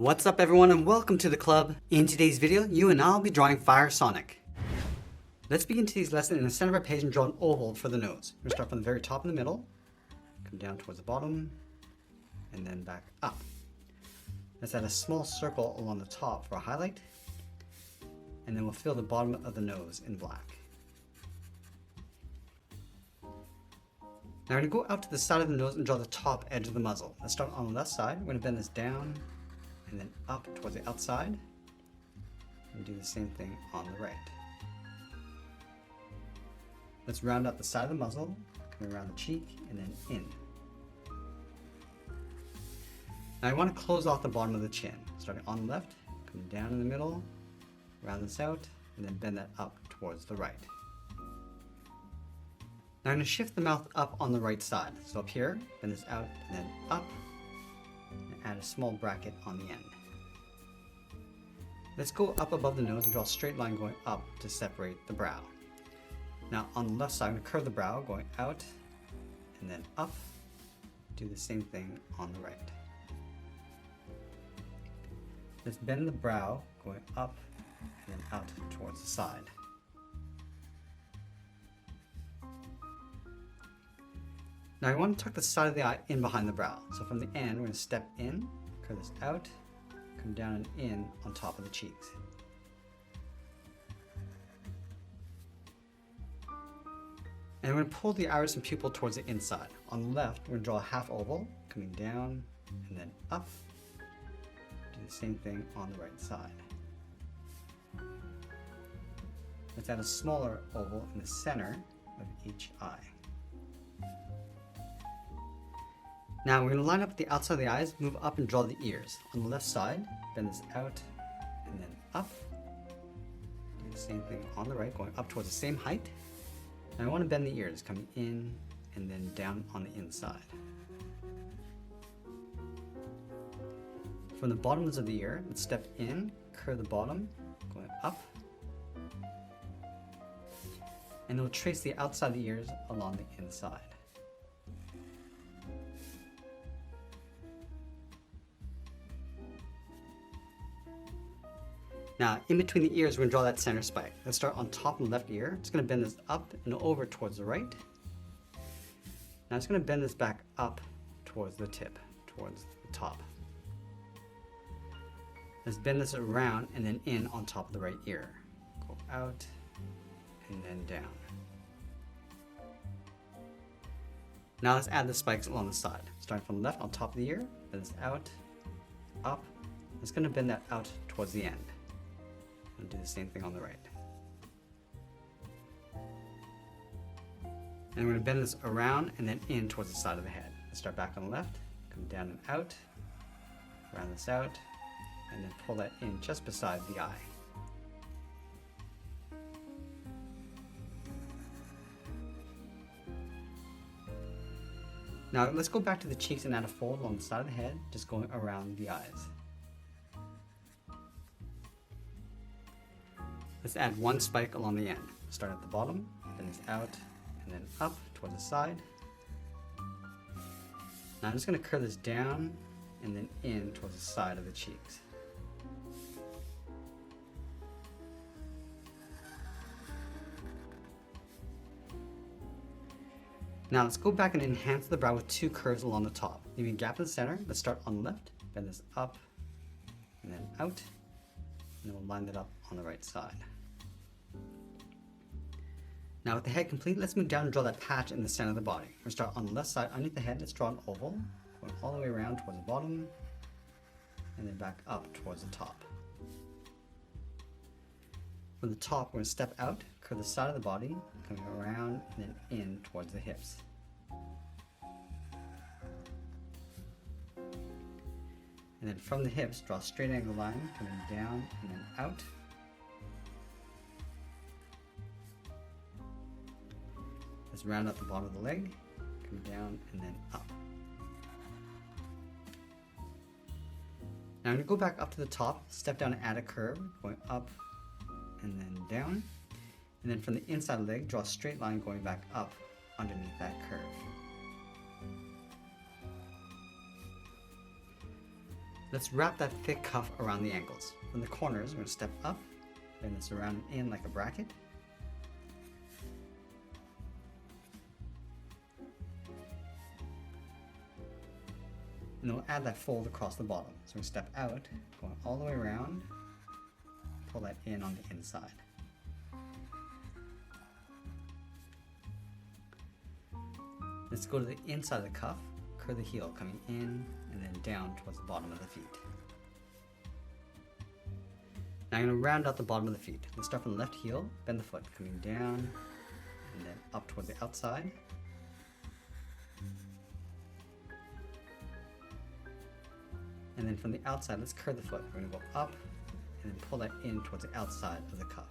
What's up everyone and welcome to the club. In today's video, you and I will be drawing Fire Sonic. Let's begin today's lesson in the center of our page and draw an oval for the nose. We're going to start from the very top in the middle, come down towards the bottom, and then back up. Let's add a small circle along the top for a highlight, and then we'll fill the bottom of the nose in black. Now we're going to go out to the side of the nose and draw the top edge of the muzzle. Let's start on the left side. We're going to bend this down and then up towards the outside, and do the same thing on the right. Let's round out the side of the muzzle, coming around the cheek and then in. Now I want to close off the bottom of the chin, starting on the left, coming down in the middle, round this out, and then bend that up towards the right. Now I'm going to shift the mouth up on the right side. So up here, bend this out and then up, and add a small bracket on the end. Let's go up above the nose and draw a straight line going up to separate the brow. Now on the left side, I'm going to curve the brow going out and then up. Do the same thing on the right. Let's bend the brow going up and then out towards the side. Now I want to tuck the side of the eye in behind the brow. So from the end, we're going to step in, curve this out, come down and in on top of the cheeks. And we're going to pull the iris and pupil towards the inside. On the left, we're going to draw a half oval, coming down and then up. Do the same thing on the right side. Let's add a smaller oval in the center of each eye. Now we're going to line up the outside of the eyes, move up and draw the ears. On the left side, bend this out and then up. Do the same thing on the right, going up towards the same height. Now I want to bend the ears, coming in and then down on the inside. From the bottoms of the ear, let's step in, curve the bottom, going up. And then we'll trace the outside of the ears along the inside. Now, in between the ears, we're going to draw that center spike. Let's start on top of the left ear. It's going to bend this up and over towards the right. Now it's going to bend this back up towards the tip, towards the top. Let's bend this around and then in on top of the right ear. Go out and then down. Now let's add the spikes along the side. Starting from the left on top of the ear, bend this out, up. It's going to bend that out towards the end. And do the same thing on the right. And we're going to bend this around and then in towards the side of the head. Let's start back on the left, come down and out, round this out, and then pull that in just beside the eye. Now let's go back to the cheeks and add a fold along the side of the head, just going around the eyes. Let's add one spike along the end. Start at the bottom, bend this out, and then up towards the side. Now I'm just going to curve this down and then in towards the side of the cheeks. Now let's go back and enhance the brow with two curves along the top. Leaving a gap in the center. Let's start on the left, bend this up, and then out, and then we'll line that up on the right side. Now with the head complete, let's move down and draw that patch in the center of the body. We're going to start on the left side underneath the head. Let's draw an oval, going all the way around towards the bottom, and then back up towards the top. From the top, we're going to step out, curve the side of the body, coming around and then in towards the hips. And then from the hips, draw a straight angle line, coming down and then out. Let's round out the bottom of the leg, come down and then up. Now I'm going to go back up to the top, step down and add a curve, going up and then down. And then from the inside of the leg, draw a straight line going back up underneath that curve. Let's wrap that thick cuff around the ankles. From the corners, we're going to step up, bend this around and in like a bracket. And then we'll add that fold across the bottom. So we step out, going all the way around, pull that in on the inside. Let's go to the inside of the cuff, curve the heel coming in and then down towards the bottom of the feet. Now I'm going to round out the bottom of the feet. Let's start from the left heel, bend the foot coming down and then up towards the outside. And then from the outside, let's curve the foot. We're going to go up and then pull that in towards the outside of the cuff.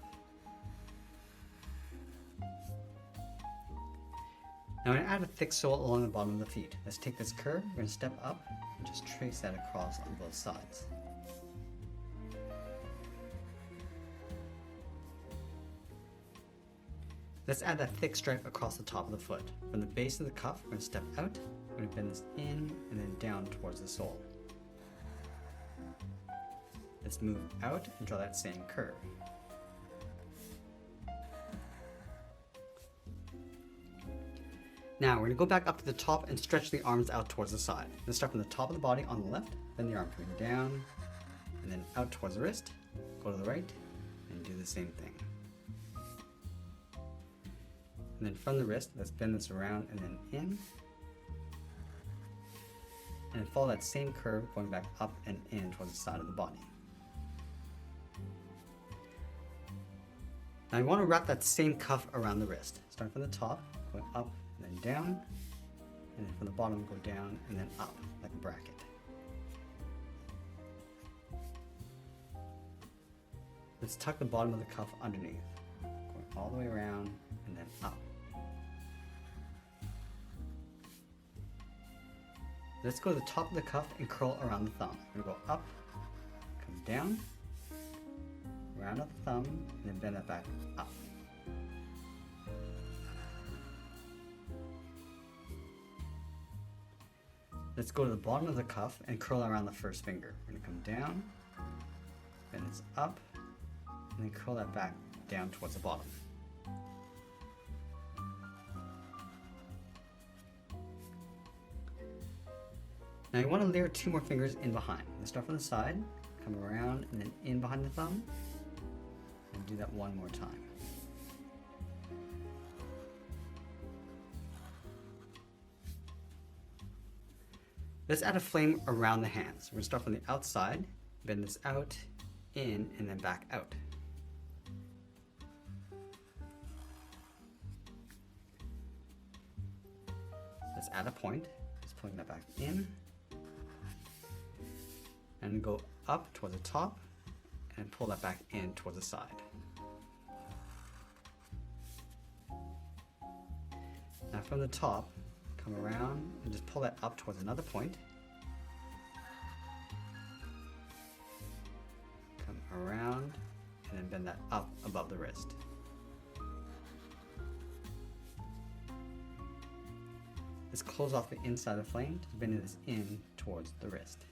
Now I'm going to add a thick sole along the bottom of the feet. Let's take this curve, we're going to step up and just trace that across on both sides. Let's add that thick stripe across the top of the foot. From the base of the cuff, we're going to step out, we're going to bend this in and then down towards the sole. Let's move out and draw that same curve. Now we're going to go back up to the top and stretch the arms out towards the side. Let's start from the top of the body on the left, then the arm coming down, and then out towards the wrist, go to the right, and do the same thing. And then from the wrist, let's bend this around and then in. And then follow that same curve going back up and in towards the side of the body. Now you want to wrap that same cuff around the wrist. Start from the top, going up and then down, and then from the bottom go down and then up like a bracket. Let's tuck the bottom of the cuff underneath, going all the way around and then up. Let's go to the top of the cuff and curl around the thumb. We're going to go up, come down, round out the thumb, and then bend that back up. Let's go to the bottom of the cuff and curl around the first finger. We're going to come down, bend this up, and then curl that back down towards the bottom. Now you want to layer 2 more fingers in behind. Let's start from the side, come around, and then in behind the thumb, and do that one more time. Let's add a flame around the hands. We're going to start from the outside, bend this out, in, and then back out. Let's add a point, just pulling that back in, and go up towards the top, and pull that back in towards the side. Now from the top, come around and just pull that up towards another point. Come around and then bend that up above the wrist. Let's close off the inside of the flame, just bending this in towards the wrist.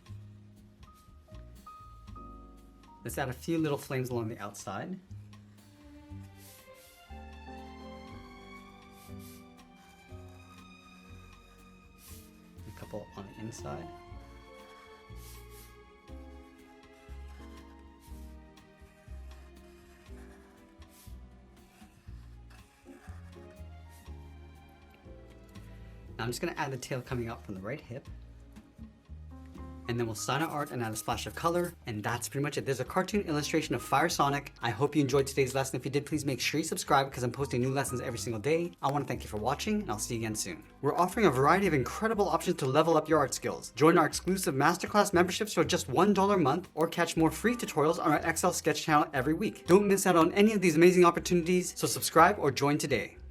Let's add a few little flames along the outside. A couple on the inside. Now I'm just going to add the tail coming up from the right hip. And then we'll sign our art and add a splash of color, and that's pretty much it. There's a cartoon illustration of Fire Sonic. I hope you enjoyed today's lesson. If you did, please make sure you subscribe because I'm posting new lessons every single day. I want to thank you for watching, and I'll see you again soon. We're offering a variety of incredible options to level up your art skills. Join our exclusive masterclass memberships for just $1 a month, or catch more free tutorials on our Excel sketch channel every week. Don't miss out on any of these amazing opportunities, so subscribe or join today.